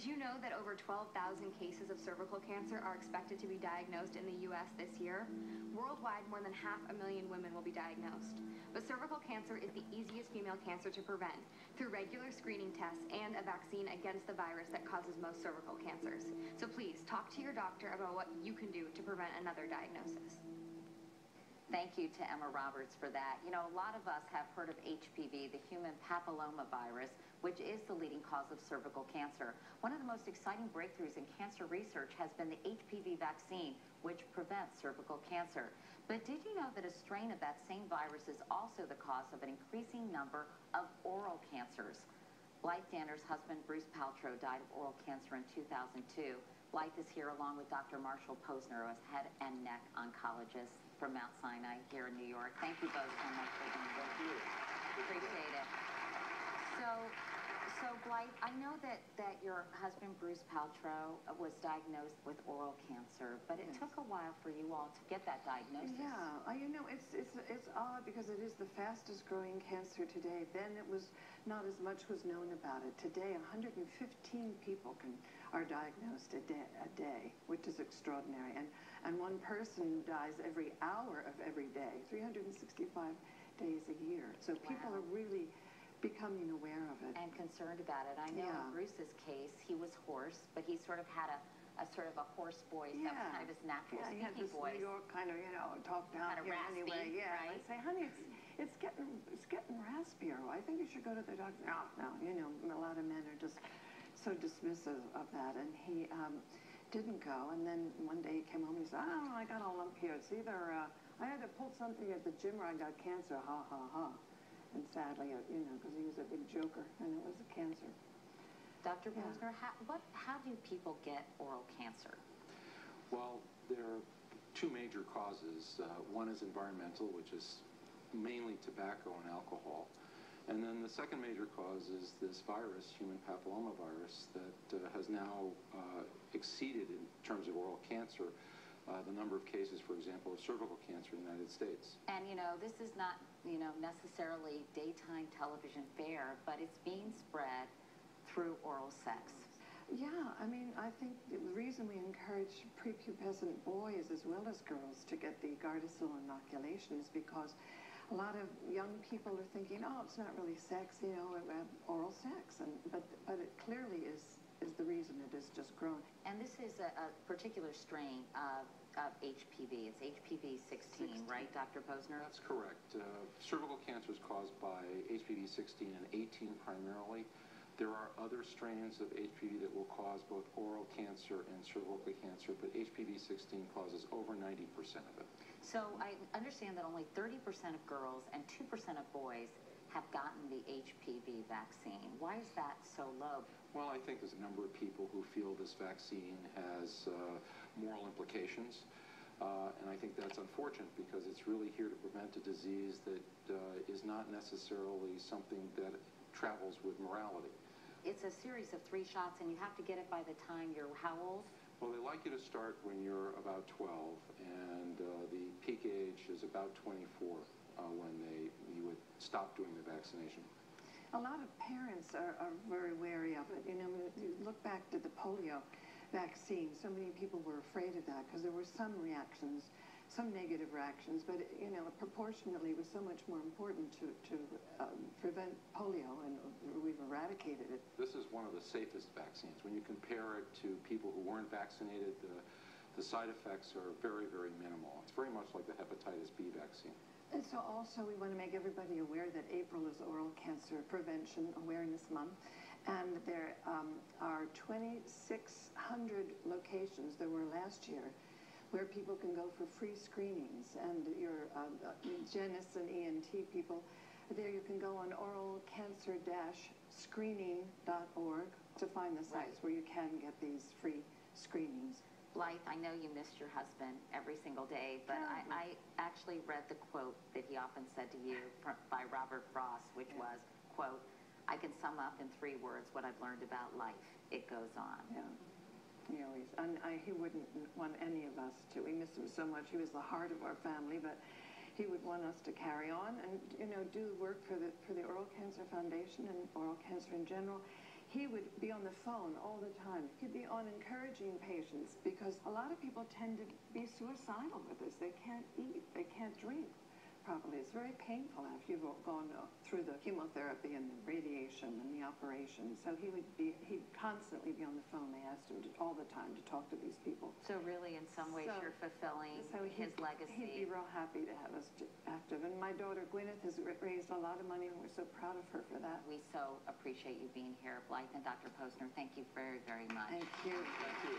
Did you know that over 12,000 cases of cervical cancer are expected to be diagnosed in the U.S. this year? Worldwide, more than 500,000 women will be diagnosed. But cervical cancer is the easiest female cancer to prevent through regular screening tests and a vaccine against the virus that causes most cervical cancers. So please, talk to your doctor about what you can do to prevent another diagnosis. Thank you to Emma Roberts for that. You know, a lot of us have heard of HPV, the human papillomavirus, which is the leading cause of cervical cancer. One of the most exciting breakthroughs in cancer research has been the HPV vaccine, which prevents cervical cancer. But did you know that a strain of that same virus is also the cause of an increasing number of oral cancers? Blythe Danner's husband, Bruce Paltrow, died of oral cancer in 2002. Blythe is here along with Dr. Marshall Posner, as head and neck oncologist from Mount Sinai here in New York. Thank you both so much for being with you. Appreciate it. So Blythe, I know that your husband, Bruce Paltrow, was diagnosed with oral cancer, but it took a while for you all to get that diagnosis. Yeah, you know, it's odd because it is the fastest growing cancer today. Then it was not as much was known about it. Today, 115 people are diagnosed a day, which is extraordinary. And one person dies every hour of every day, 365 days a year. So people are really becoming aware of it. And concerned about it. I know in Bruce's case, he was hoarse, but he sort of had a sort of a hoarse voice. That was kind of his natural speaking he had this voice. New York kind of, you know, talk down kind of here raspy, anyway. Yeah, right? I'd say, honey, it's getting raspier. I think you should go to the doctor. No, you know, a lot of men are just so dismissive of that, and he didn't go. And then one day he came home and he said, I don't know, I got a lump here. It's either I had to pull something at the gym or I got cancer. Ha ha ha. And sadly, you know, because he was a big joker, and it was a cancer. Dr. Posner, how do people get oral cancer? Well, there are two major causes. One is environmental, which is mainly tobacco and alcohol. And then the second major cause is this virus, human papillomavirus, that has now exceeded in terms of oral cancer the number of cases, for example, of cervical cancer in the United States. And, you know, this is not, you know, necessarily daytime television fare, but it's being spread through oral sex. Yeah, I mean, I think the reason we encourage prepubescent boys as well as girls to get the Gardasil inoculation is because a lot of young people are thinking, oh, it's not really sex, you know, oral sex, but it clearly is the reason it has just grown. And this is a particular strain of HPV. It's HPV 16, right, Dr. Posner? That's correct. Cervical cancer is caused by HPV 16 and 18 primarily. There are other strains of HPV that will cause both oral cancer and cervical cancer, but HPV 16 causes over 90% of it. So I understand that only 30% of girls and 2% of boys have gotten the HPV vaccine. Why is that so low? Well, I think there's a number of people who feel this vaccine has moral implications. And I think that's unfortunate because it's really here to prevent a disease that is not necessarily something that travels with morality. It's a series of 3 shots, and you have to get it by the time you're how old? Well, they like you to start when you're about 12, and the peak age is about 24 when you would stop doing the vaccination. A lot of parents are very wary of it. You know, you look back to the polio vaccine, so many people were afraid of that because there were some reactions, some negative reactions, but, you know, proportionately it was so much more important to prevent polio, and we've eradicated it. This is one of the safest vaccines. When you compare it to people who weren't vaccinated, the side effects are very, very minimal. It's very much like the hepatitis B vaccine. And so also we want to make everybody aware that April is Oral Cancer Prevention Awareness Month, and there are 2,600 locations there were last year where people can go for free screenings, and your hygienists and ENT people, there you can go on oralcancer-screening.org to find the sites where you can get these free screenings. Blythe, I know you missed your husband every single day, but I actually read the quote that he often said to you by Robert Frost, which was, quote, I can sum up in 3 words what I've learned about life. It goes on. Yeah. He always, he wouldn't want any of us to. We miss him so much. He was the heart of our family, but he would want us to carry on and, you know, do work for the Oral Cancer Foundation and oral cancer in general. he would be on the phone all the time. He'd be on encouraging patients because a lot of people tend to be suicidal with this. They can't eat, they can't drink properly. It's very painful after you've gone through the chemotherapy and the radiation and the operation. So he'd constantly be on the phone. They asked him all the time to talk to these people. So really, in some ways, you're fulfilling his legacy. He'd be real happy to have us active. And my daughter Gwyneth has raised a lot of money, and we're so proud of her for that. We so appreciate you being here, Blythe and Dr. Posner. Thank you very, very much. Thank you. Thank you.